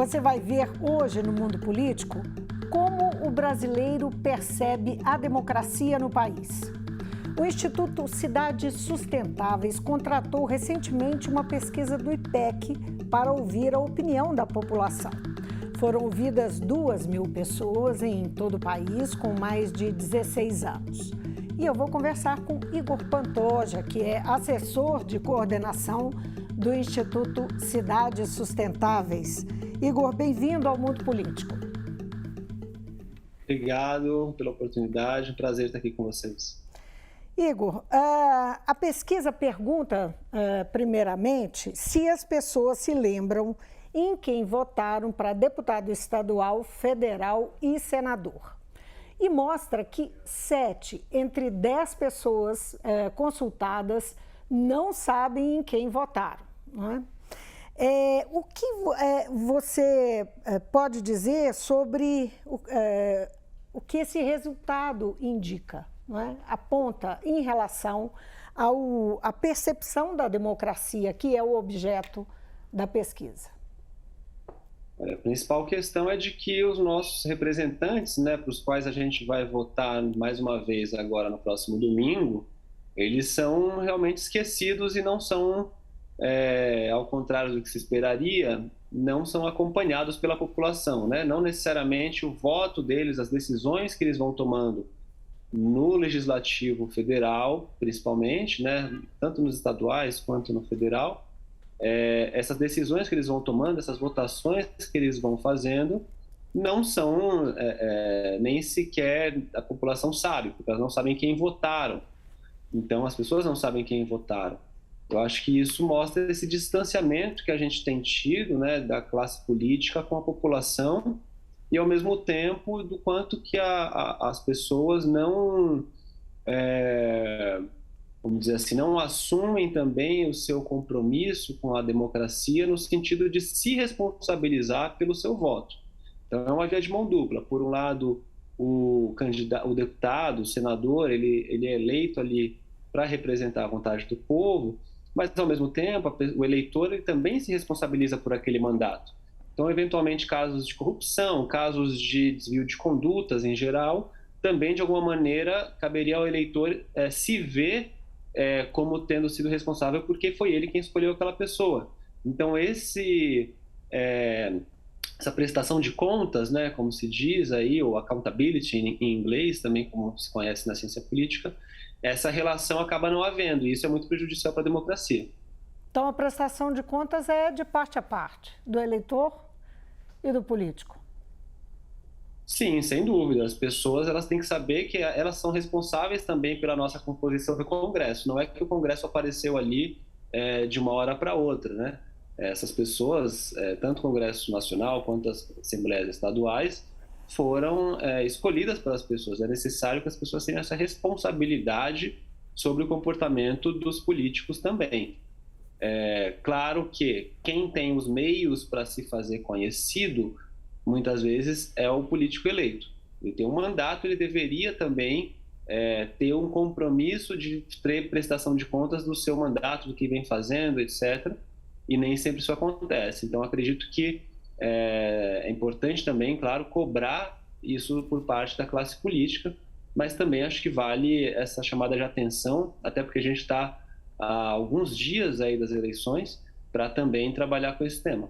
Você vai ver hoje no mundo político como o brasileiro percebe a democracia no país. O Instituto Cidades Sustentáveis contratou recentemente uma pesquisa do IPEC para ouvir a opinião da população. Foram ouvidas 2.000 pessoas em todo o país com mais de 16 anos. E eu vou conversar com Igor Pantoja, que é assessor de coordenação do Instituto Cidades Sustentáveis. Igor, bem-vindo ao Mundo Político. Obrigado pela oportunidade, um prazer estar aqui com vocês. Igor, a pesquisa pergunta, primeiramente, se as pessoas se lembram em quem votaram para deputado estadual, federal e senador. E mostra que 7 entre 10 pessoas consultadas não sabem em quem votaram. Não é? O que você pode dizer sobre o que esse resultado indica, não é? Aponta em relação à percepção da democracia, que é o objeto da pesquisa? A principal questão é de que os nossos representantes, né, para os quais a gente vai votar mais uma vez agora no próximo domingo, eles são realmente esquecidos e não são, ao contrário do que se esperaria, não são acompanhados pela população, né? Não necessariamente o voto deles, as decisões que eles vão tomando no Legislativo Federal, principalmente, né, tanto nos estaduais quanto no federal, essas decisões que eles vão tomando, essas votações que eles vão fazendo, não são, nem sequer a população sabe, porque elas não sabem quem votaram. Então, as pessoas não sabem quem votaram. Eu acho que isso mostra esse distanciamento que a gente tem tido, né, da classe política com a população e, ao mesmo tempo, do quanto que as pessoas não, vamos dizer assim, não assumem também o seu compromisso com a democracia no sentido de se responsabilizar pelo seu voto. Então, é uma via de mão dupla. Por um lado, o deputado, o senador, ele é eleito ali para representar a vontade do povo, mas, ao mesmo tempo, o eleitor ele também se responsabiliza por aquele mandato. Então, eventualmente, casos de corrupção, casos de desvio de condutas em geral, também, de alguma maneira, caberia ao eleitor se ver como tendo sido responsável porque foi ele quem escolheu aquela pessoa. Então, essa prestação de contas, né, como se diz aí, ou accountability em inglês, também como se conhece na ciência política, essa relação acaba não havendo, e isso é muito prejudicial para a democracia. Então, a prestação de contas é de parte a parte, do eleitor e do político. Sim, sem dúvida. As pessoas elas têm que saber que elas são responsáveis também pela nossa composição do Congresso. Não é que o Congresso apareceu ali de uma hora para outra, né? Essas pessoas, tanto o Congresso Nacional quanto as Assembleias Estaduais, foram escolhidas pelas pessoas. É necessário que as pessoas tenham essa responsabilidade sobre o comportamento dos políticos também. Claro que quem tem os meios para se fazer conhecido, muitas vezes, é o político eleito. Ele tem um mandato, ele deveria também ter um compromisso de prestação de contas do seu mandato, do que vem fazendo, etc. E nem sempre isso acontece. Então, acredito que é importante também, claro, cobrar isso por parte da classe política, mas também acho que vale essa chamada de atenção, até porque a gente está há alguns dias aí das eleições, para também trabalhar com esse tema.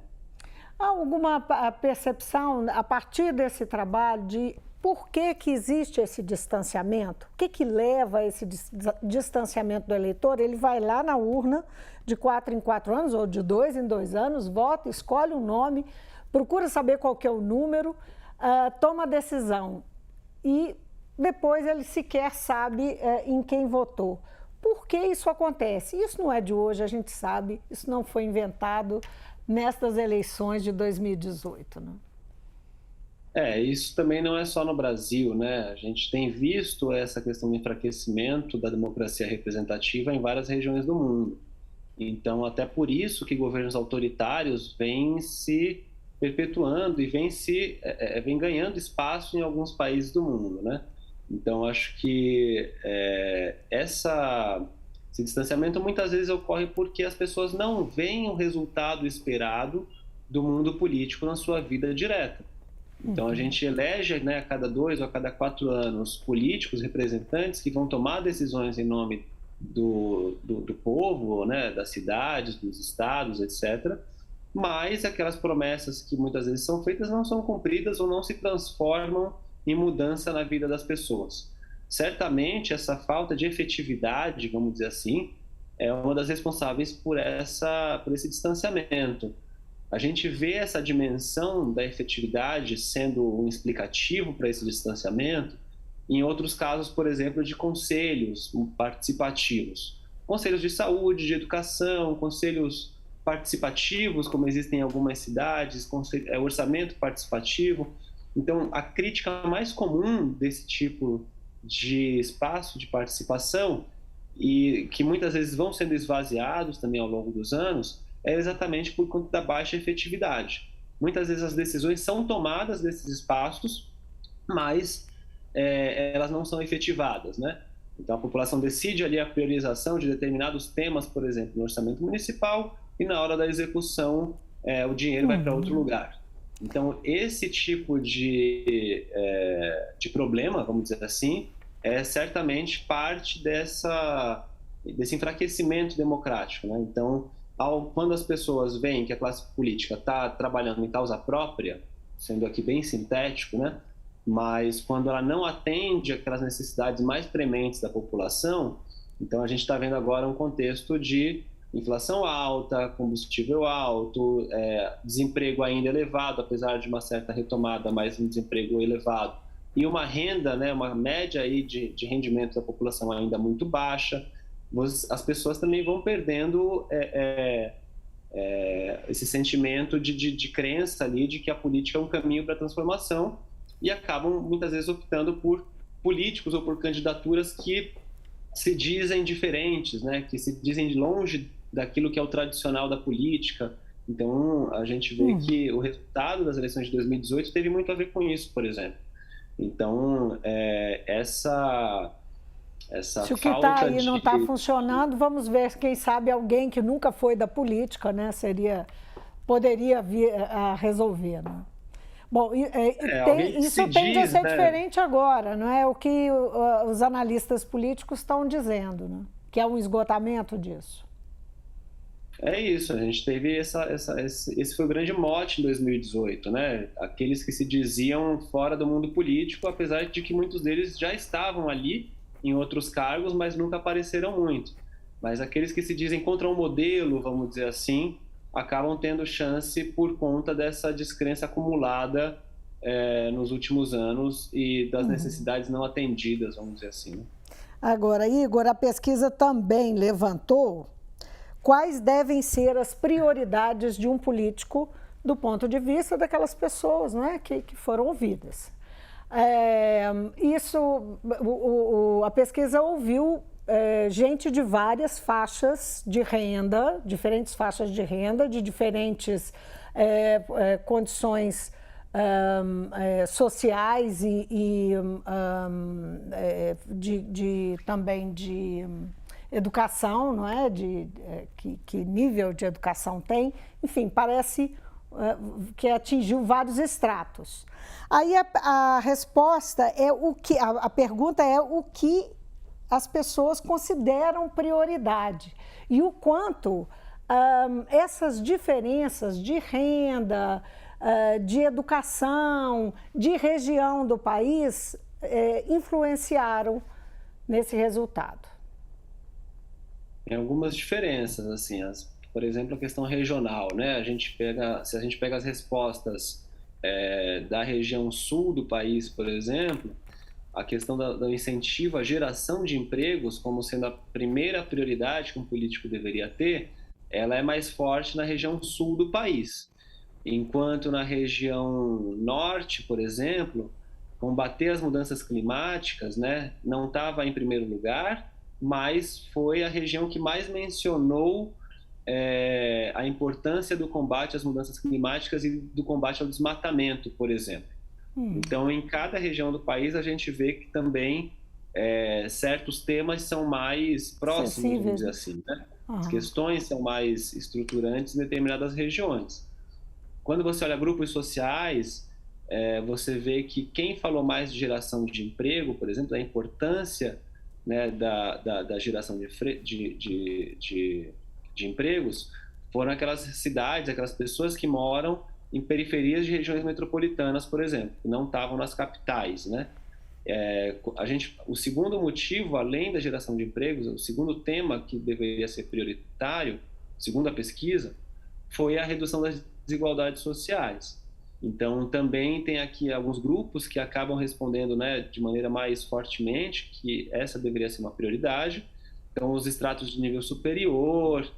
Há alguma percepção, a partir desse trabalho, de por que existe esse distanciamento? O que leva a esse distanciamento do eleitor? Ele vai lá na urna de 4 em 4 anos, ou de 2 em 2 anos, vota, escolhe um nome, procura saber qual que é o número, toma a decisão e depois ele sequer sabe em quem votou. Por que isso acontece? Isso não é de hoje, a gente sabe, isso não foi inventado nestas eleições de 2018, né? Isso também não é só no Brasil, né? A gente tem visto essa questão do enfraquecimento da democracia representativa em várias regiões do mundo. Então, até por isso que governos autoritários vêm se perpetuando e vêm ganhando espaço em alguns países do mundo, né? Então, acho que esse distanciamento muitas vezes ocorre porque as pessoas não veem o resultado esperado do mundo político na sua vida direta. Então, a gente elege, né, a cada 2 ou a cada 4 anos políticos, representantes que vão tomar decisões em nome do povo, né, das cidades, dos estados, etc. Mas aquelas promessas que muitas vezes são feitas não são cumpridas ou não se transformam em mudança na vida das pessoas. Certamente, essa falta de efetividade, vamos dizer assim, é uma das responsáveis por esse distanciamento. A gente vê essa dimensão da efetividade sendo um explicativo para esse distanciamento em outros casos, por exemplo, de conselhos participativos. Conselhos de saúde, de educação, conselhos participativos, como existem em algumas cidades, orçamento participativo. Então, a crítica mais comum desse tipo de espaço de participação, e que muitas vezes vão sendo esvaziados também ao longo dos anos, é exatamente por conta da baixa efetividade. Muitas vezes as decisões são tomadas desses espaços, mas elas não são efetivadas, né? Então a população decide ali a priorização de determinados temas, por exemplo, no orçamento municipal, e na hora da execução o dinheiro vai para outro lugar. Então esse tipo de problema, vamos dizer assim, é certamente parte desse enfraquecimento democrático, né? Então, quando as pessoas veem que a classe política está trabalhando em causa própria, sendo aqui bem sintético, né? Mas quando ela não atende aquelas necessidades mais prementes da população, então a gente está vendo agora um contexto de inflação alta, combustível alto, desemprego ainda elevado, apesar de uma certa retomada, mas um desemprego elevado, e uma renda, né, uma média aí de rendimento da população ainda muito baixa. As pessoas também vão perdendo esse sentimento de crença ali de que a política é um caminho para a transformação, e acabam muitas vezes optando por políticos ou por candidaturas que se dizem diferentes, né? Que se dizem longe daquilo que é o tradicional da política. Então, a gente vê que o resultado das eleições de 2018 teve muito a ver com isso, por exemplo. Então, essa se o que falta está aí não está funcionando, vamos ver, quem sabe alguém que nunca foi da política, né, poderia vir a resolver, né? Bom, isso tende a ser diferente agora, não é o que os analistas políticos estão dizendo, né? Que é um esgotamento disso. É isso, a gente teve esse foi o grande mote em 2018, né? Aqueles que se diziam fora do mundo político, apesar de que muitos deles já estavam ali em outros cargos, mas nunca apareceram muito. Mas aqueles que se dizem contra um modelo, vamos dizer assim, acabam tendo chance por conta dessa descrença acumulada nos últimos anos e das necessidades não atendidas, vamos dizer assim, né? Agora, Igor, a pesquisa também levantou quais devem ser as prioridades de um político do ponto de vista daquelas pessoas, não é, que foram ouvidas. A pesquisa ouviu gente de várias faixas de renda, diferentes faixas de renda, de diferentes condições sociais e também de educação, não é? Que nível de educação tem. Enfim, parece que atingiu vários estratos. Aí a resposta a pergunta é o que as pessoas consideram prioridade e o quanto essas diferenças de renda, de educação, de região do país influenciaram nesse resultado. Tem algumas diferenças, assim, por exemplo, a questão regional, né? Se a gente pega as respostas da região sul do país, por exemplo, a questão do incentivo à geração de empregos como sendo a primeira prioridade que um político deveria ter, ela é mais forte na região sul do país. Enquanto na região norte, por exemplo, combater as mudanças climáticas, né, não estava em primeiro lugar, mas foi a região que mais mencionou a importância do combate às mudanças climáticas e do combate ao desmatamento, por exemplo. Então, em cada região do país, a gente vê que também certos temas são mais próximos, vamos dizer assim, né? As questões são mais estruturantes em determinadas regiões. quando você olha grupos sociais, você vê que quem falou mais de geração de emprego, por exemplo, da importância, né, da geração de empregos, foram aquelas cidades, aquelas pessoas que moram em periferias de regiões metropolitanas, por exemplo, que não estavam nas capitais, né? O segundo motivo, além da geração de empregos, o segundo tema que deveria ser prioritário, segundo a pesquisa, foi a redução das desigualdades sociais. Então, também tem aqui alguns grupos que acabam respondendo, né, de maneira mais fortemente que essa deveria ser uma prioridade. Então, os estratos de nível superior,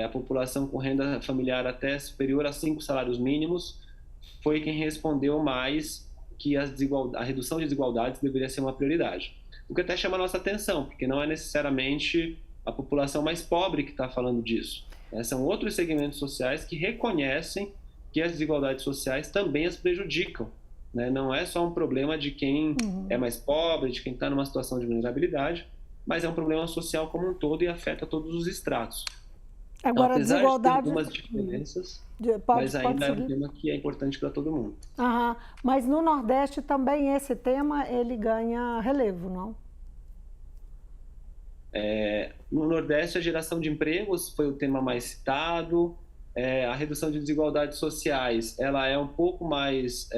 a população com renda familiar até superior a 5 salários mínimos, foi quem respondeu mais que a redução de desigualdades deveria ser uma prioridade. O que até chama a nossa atenção, porque não é necessariamente a população mais pobre que está falando disso. São outros segmentos sociais que reconhecem que as desigualdades sociais também as prejudicam. Né? Não é só um problema de quem é mais pobre, de quem está numa situação de vulnerabilidade, mas é um problema social como um todo e afeta todos os estratos. Agora, apesar desigualdade... de ter algumas diferenças, mas ainda é um tema que é importante para todo mundo. Mas no Nordeste também esse tema ele ganha relevo, não? No Nordeste, a geração de empregos foi o tema mais citado. A redução de desigualdades sociais, ela é um pouco mais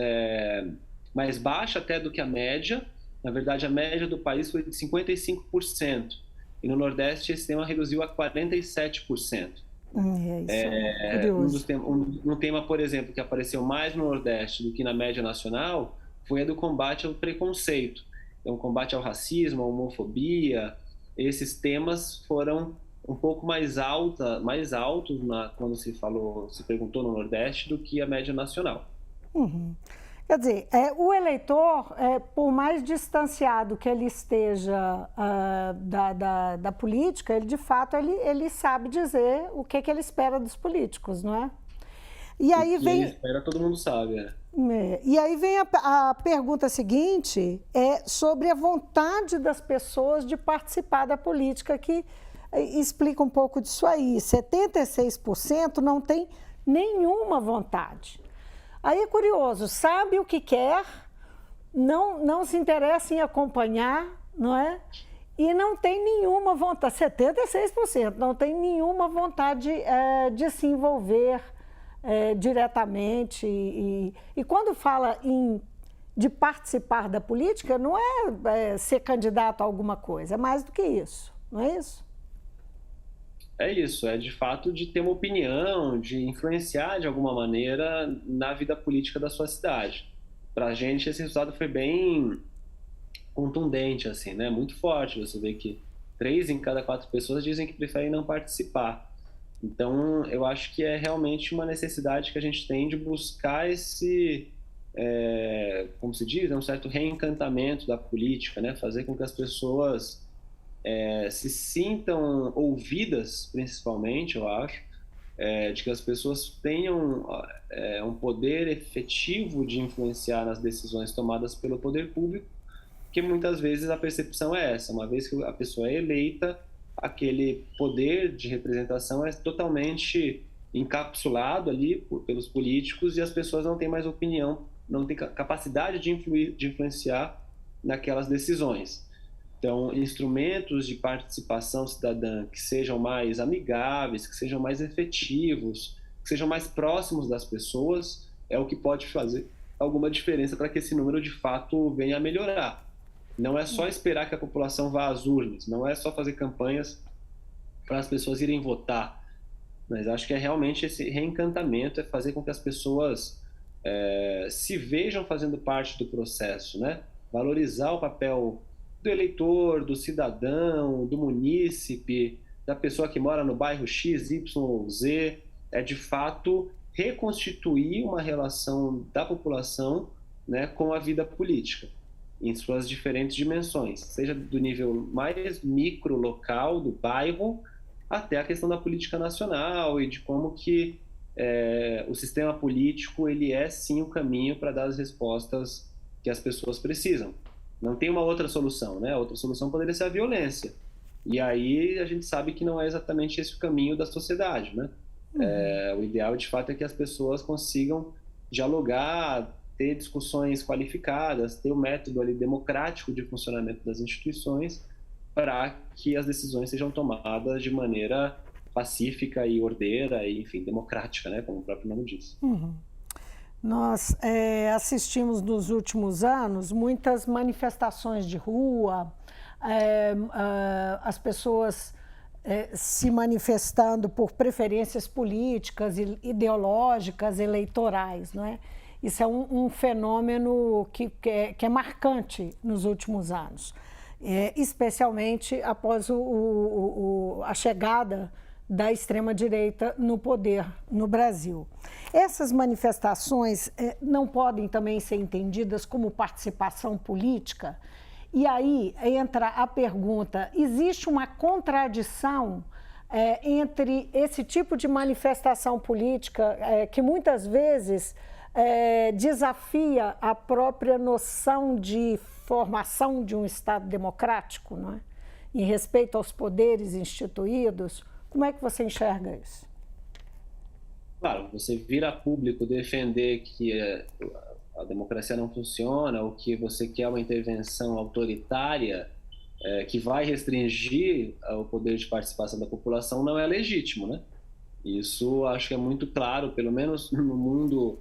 baixa até do que a média. Na verdade, a média do país foi de 55%. E no Nordeste, esse tema reduziu a 47%. Curioso. Um tema, por exemplo, que apareceu mais no Nordeste do que na média nacional foi a do combate ao preconceito. Então, combate ao racismo, à homofobia. Esses temas foram um pouco mais altos quando se perguntou no Nordeste do que a média nacional. Quer dizer, o eleitor, por mais distanciado que ele esteja da política, ele de fato ele sabe dizer o que ele espera dos políticos, não é? E aí ele espera, todo mundo sabe. E aí vem a pergunta seguinte, sobre a vontade das pessoas de participar da política, que explica um pouco disso aí. 76% não tem nenhuma vontade. Aí é curioso, sabe o que quer, não se interessa em acompanhar, não é? E não tem nenhuma vontade, 76% não tem nenhuma vontade de se envolver diretamente. E quando fala de participar da política, não é ser candidato a alguma coisa, é mais do que isso, não é isso? É isso, é de fato de ter uma opinião, de influenciar de alguma maneira na vida política da sua cidade. Para a gente, esse resultado foi bem contundente, assim, né? Muito forte. Você vê que 3 em cada 4 pessoas dizem que preferem não participar. Então, eu acho que é realmente uma necessidade que a gente tem de buscar esse, como se diz, um certo reencantamento da política, né? Fazer com que as pessoas se sintam ouvidas, principalmente, eu acho, de que as pessoas tenham um poder efetivo de influenciar nas decisões tomadas pelo poder público, que muitas vezes a percepção é essa: uma vez que a pessoa é eleita, aquele poder de representação é totalmente encapsulado ali pelos políticos e as pessoas não têm mais opinião, não têm capacidade de influenciar naquelas decisões. Então, instrumentos de participação cidadã que sejam mais amigáveis, que sejam mais efetivos, que sejam mais próximos das pessoas, é o que pode fazer alguma diferença para que esse número de fato venha a melhorar. Não é só esperar que a população vá às urnas, não é só fazer campanhas para as pessoas irem votar, mas acho que é realmente esse reencantamento, é fazer com que as pessoas se vejam fazendo parte do processo, né? Valorizar o papel do eleitor, do cidadão, do munícipe, da pessoa que mora no bairro X, Y ou Z, de fato reconstituir uma relação da população, né, com a vida política, em suas diferentes dimensões, seja do nível mais micro, local, do bairro, até a questão da política nacional e de como que o sistema político ele é sim o caminho para dar as respostas que as pessoas precisam. Não tem uma outra solução, né? A outra solução poderia ser a violência. E aí a gente sabe que não é exatamente esse o caminho da sociedade, né? O ideal, de fato, é que as pessoas consigam dialogar, ter discussões qualificadas, ter o método ali democrático de funcionamento das instituições para que as decisões sejam tomadas de maneira pacífica e ordeira e, enfim, democrática, né, como o próprio nome diz. Nós assistimos nos últimos anos muitas manifestações de rua, as pessoas se manifestando por preferências políticas, ideológicas, eleitorais, não é? Isso é um fenômeno que é marcante nos últimos anos, especialmente após a chegada da extrema-direita no poder no Brasil. Essas manifestações não podem também ser entendidas como participação política? E aí entra a pergunta, existe uma contradição entre esse tipo de manifestação política que muitas vezes desafia a própria noção de formação de um Estado democrático, não é? Em respeito aos poderes instituídos? Como é que você enxerga isso? Claro, você vir a público defender que a democracia não funciona, ou que você quer uma intervenção autoritária que vai restringir o poder de participação da população, não é legítimo, né? Isso acho que é muito claro, pelo menos no mundo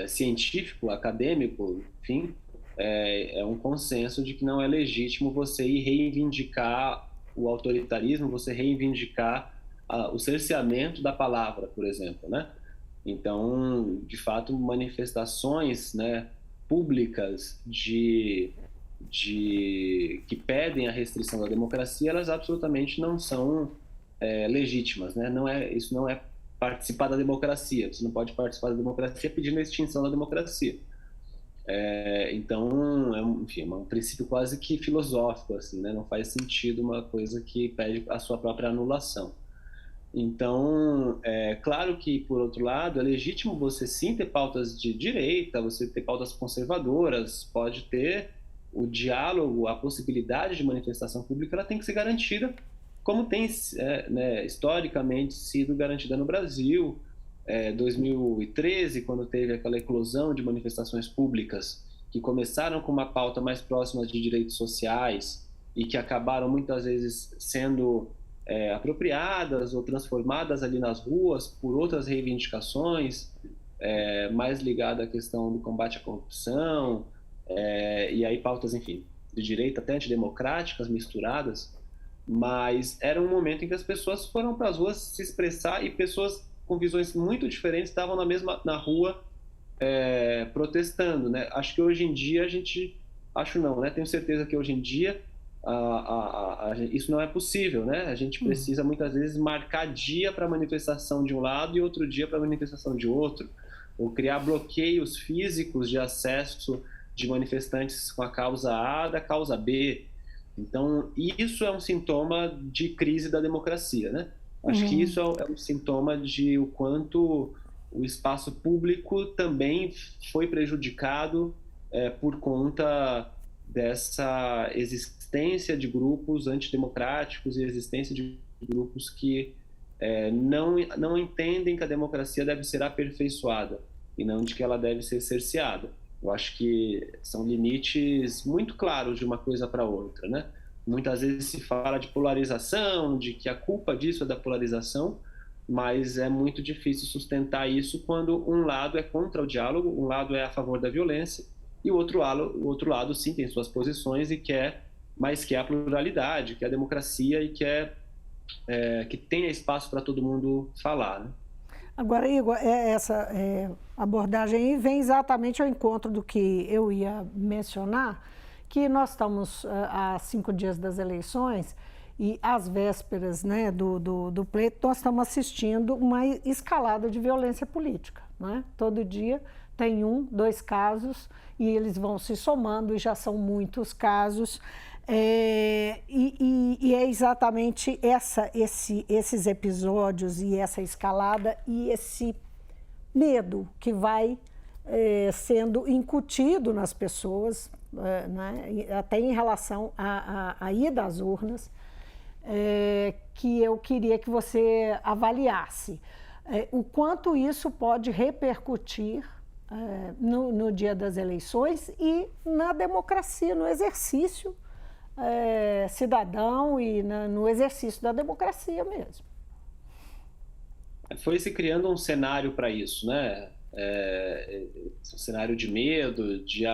científico, acadêmico, enfim, é um consenso de que não é legítimo você ir reivindicar o autoritarismo, você reivindicar o cerceamento da palavra, por exemplo, né? Então, de fato, manifestações, né, públicas que pedem a restrição da democracia, elas absolutamente não são legítimas, né? Isso não é participar da democracia. Você não pode participar da democracia pedindo a extinção da democracia. Então, enfim, é um princípio quase que filosófico, assim, né? Não faz sentido uma coisa que pede a sua própria anulação. Então, claro que, por outro lado, é legítimo você sim ter pautas de direita, você ter pautas conservadoras, pode ter o diálogo, a possibilidade de manifestação pública, ela tem que ser garantida, como tem né, historicamente sido garantida no Brasil. 2013, quando teve aquela eclosão de manifestações públicas que começaram com uma pauta mais próxima de direitos sociais e que acabaram muitas vezes sendo apropriadas ou transformadas ali nas ruas por outras reivindicações, mais ligadas à questão do combate à corrupção, e aí pautas, enfim, de direita até antidemocráticas misturadas, mas era um momento em que as pessoas foram para as ruas se expressar e pessoas com visões muito diferentes estavam na rua protestando, né? Acho que hoje em dia tenho certeza que hoje em dia isso não é possível, né? A gente precisa muitas vezes marcar dia para manifestação de um lado e outro dia para manifestação de outro, ou criar bloqueios físicos de acesso de manifestantes com a causa A da causa B. Então, isso é um sintoma de crise da democracia, né? Acho que isso é um sintoma de o quanto o espaço público também foi prejudicado por conta dessa existência de grupos antidemocráticos e existência de grupos que não entendem que a democracia deve ser aperfeiçoada e não de que ela deve ser cerceada. Eu acho que são limites muito claros de uma coisa para outra, né? Muitas vezes se fala de polarização, de que a culpa disso é da polarização, mas é muito difícil sustentar isso quando um lado é contra o diálogo, um lado é a favor da violência, e o outro lado sim tem suas posições e mas quer a pluralidade, quer a democracia e quer que tenha espaço para todo mundo falar, né? Agora, Igor, essa abordagem aí vem exatamente ao encontro do que eu ia mencionar, que nós estamos há 5 dias das eleições e às vésperas, né, do pleito, nós estamos assistindo uma escalada de violência política, né? Todo dia tem 2 casos e eles vão se somando e já são muitos casos. E é exatamente esses episódios e essa escalada e esse medo que vai sendo incutido nas pessoas, né, até em relação à ida às urnas, que eu queria que você avaliasse. o quanto isso pode repercutir no dia das eleições e na democracia, no exercício cidadão e no exercício da democracia mesmo. Foi se criando um cenário para isso, né? Um cenário de medo, de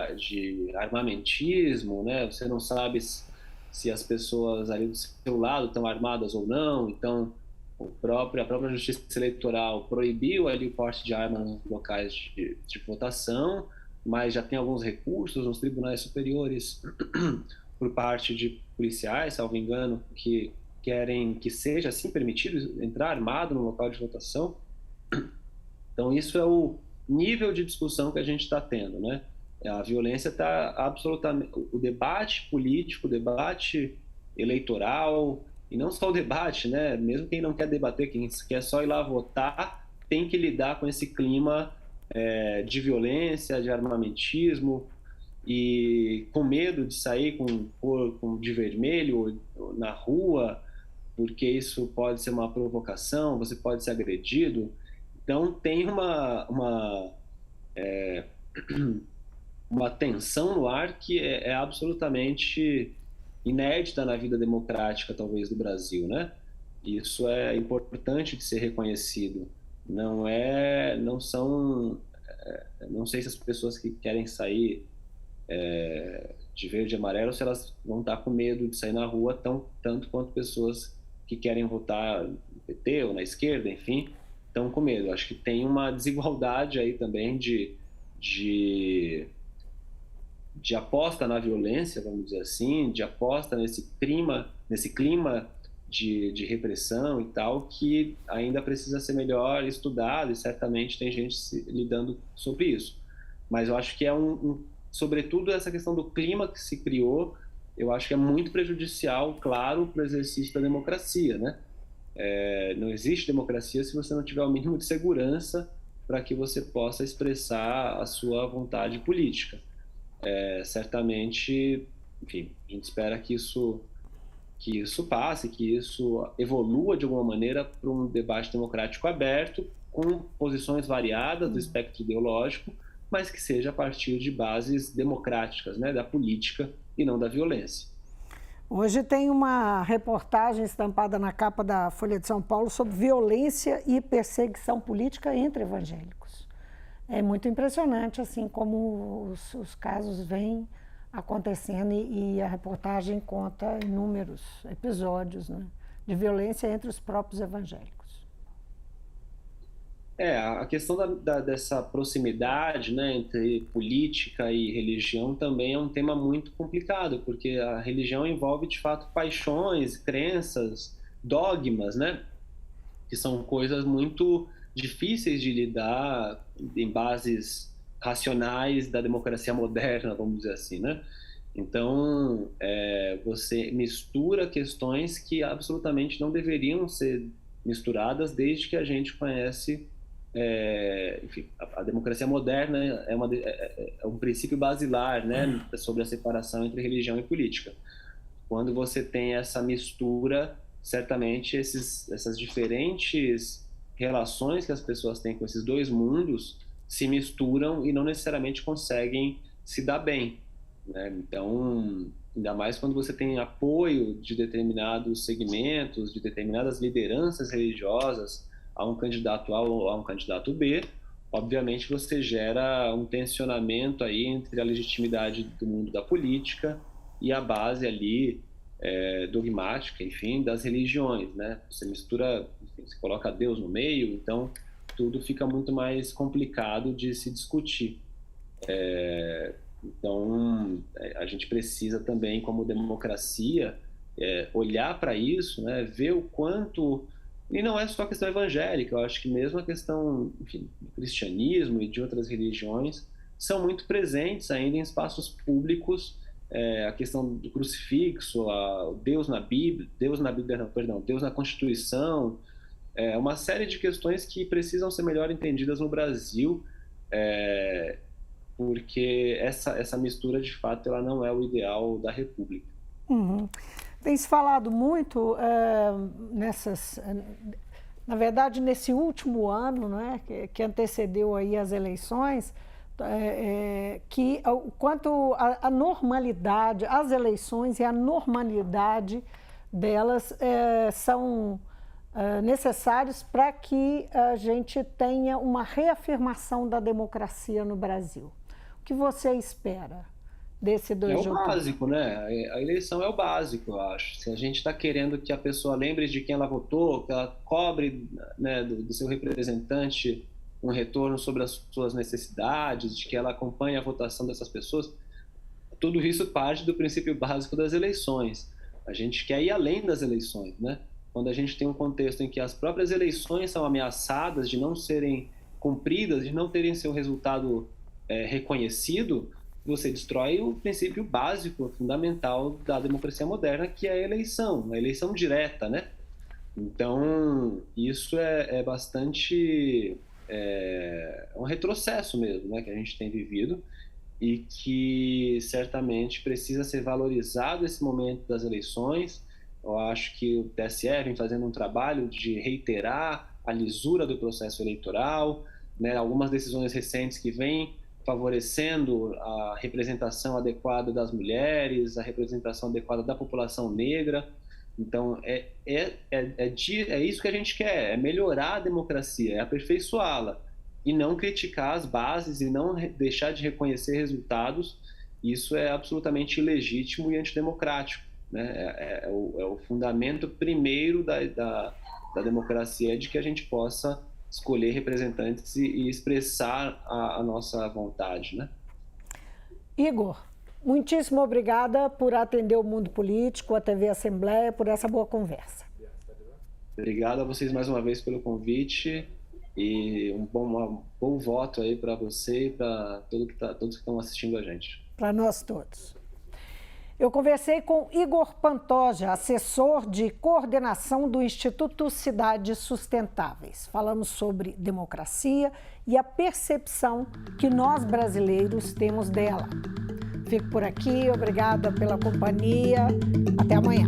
armamentismo, né? Você não sabe se as pessoas ali do seu lado estão armadas ou não, então a própria Justiça Eleitoral proibiu ali o porte de armas nos locais de votação, mas já tem alguns recursos nos tribunais superiores por parte de policiais, salvo engano, que querem que seja assim permitido entrar armado no local de votação. Então isso é o nível de discussão que a gente está tendo, né? A violência está absolutamente... O debate político, o debate eleitoral, e não só o debate, né? Mesmo quem não quer debater, quem quer só ir lá votar, tem que lidar com esse clima de violência, de armamentismo, e com medo de sair de vermelho na rua, porque isso pode ser uma provocação, você pode ser agredido. Então tem uma tensão no ar que é absolutamente inédita na vida democrática, talvez, do Brasil, né? Isso é importante de ser reconhecido. Não sei se as pessoas que querem sair de verde e amarelo, se elas vão estar com medo de sair na rua tanto quanto pessoas que querem votar no PT ou na esquerda, enfim, estão com medo. Acho que tem uma desigualdade aí também de aposta na violência, vamos dizer assim, de aposta nesse clima de repressão e tal, que ainda precisa ser melhor estudado, e certamente tem gente lidando sobre isso. Mas eu acho que sobretudo essa questão do clima que se criou, eu acho que é muito prejudicial, claro, para o exercício da democracia, né? Não existe democracia se você não tiver o mínimo de segurança para que você possa expressar a sua vontade política. Certamente, enfim, a gente espera que isso passe, que isso evolua de alguma maneira para um debate democrático aberto, com posições variadas do espectro ideológico, mas que seja a partir de bases democráticas, né, da política e não da violência. Hoje tem uma reportagem estampada na capa da Folha de São Paulo sobre violência e perseguição política entre evangélicos. É muito impressionante, assim, como os casos vêm acontecendo e a reportagem conta inúmeros episódios, né, de violência entre os próprios evangélicos. A questão dessa proximidade, né, entre política e religião também é um tema muito complicado, porque a religião envolve, de fato, paixões, crenças, dogmas, né, que são coisas muito difíceis de lidar em bases racionais da democracia moderna, vamos dizer assim, né? Então, você mistura questões que absolutamente não deveriam ser misturadas desde que a gente conhece, enfim, a democracia moderna é um princípio basilar, né, sobre a separação entre religião e política. Quando você tem essa mistura, certamente essas diferentes relações que as pessoas têm com esses dois mundos se misturam e não necessariamente conseguem se dar bem, né? Então, ainda mais quando você tem apoio de determinados segmentos, de determinadas lideranças religiosas a um candidato A ou a um candidato B, obviamente você gera um tensionamento aí entre a legitimidade do mundo da política e a base ali dogmática, enfim, das religiões, né? Você mistura, enfim, você coloca Deus no meio, então tudo fica muito mais complicado de se discutir. Então, a gente precisa também, como democracia, olhar para isso, né? Ver o quanto... E não é só a questão evangélica, eu acho que mesmo a questão, enfim, do cristianismo e de outras religiões são muito presentes ainda em espaços públicos. A questão do crucifixo, Deus na Bíblia, Deus na Constituição, uma série de questões que precisam ser melhor entendidas no Brasil, porque essa mistura, de fato, ela não é o ideal da República. Uhum. Tem se falado muito Na verdade, nesse último ano, né, que antecedeu aí as eleições, que quanto à normalidade, as eleições e a normalidade delas são necessários para que a gente tenha uma reafirmação da democracia no Brasil. O que você espera desse 2 de outubro? É o básico, né? A eleição é o básico, eu acho. Se a gente está querendo que a pessoa lembre de quem ela votou, que ela cobre, né, do seu representante um retorno sobre as suas necessidades, de que ela acompanhe a votação dessas pessoas, tudo isso parte do princípio básico das eleições. A gente quer ir além das eleições, né? Quando a gente tem um contexto em que as próprias eleições são ameaçadas de não serem cumpridas, de não terem seu resultado reconhecido, você destrói o princípio básico, fundamental da democracia moderna, que é a eleição direta, né? Então, isso é bastante um retrocesso mesmo, né, que a gente tem vivido e que certamente precisa ser valorizado esse momento das eleições. Eu acho que o TSE vem fazendo um trabalho de reiterar a lisura do processo eleitoral, né, algumas decisões recentes que vêm favorecendo a representação adequada das mulheres, a representação adequada da população negra. Então, é isso que a gente quer, é melhorar a democracia, é aperfeiçoá-la, e não criticar as bases e não deixar de reconhecer resultados. Isso é absolutamente ilegítimo e antidemocrático, né? É o fundamento primeiro da democracia, de que a gente possa escolher representantes e expressar a nossa vontade, né? Igor, muitíssimo obrigada por atender o Mundo Político, a TV Assembleia, por essa boa conversa. Obrigado a vocês mais uma vez pelo convite e um bom voto aí para você e para todos que estão assistindo a gente. Para nós todos. Eu conversei com Igor Pantoja, assessor de coordenação do Instituto Cidades Sustentáveis. Falamos sobre democracia e a percepção que nós brasileiros temos dela. Fico por aqui, obrigada pela companhia. Até amanhã.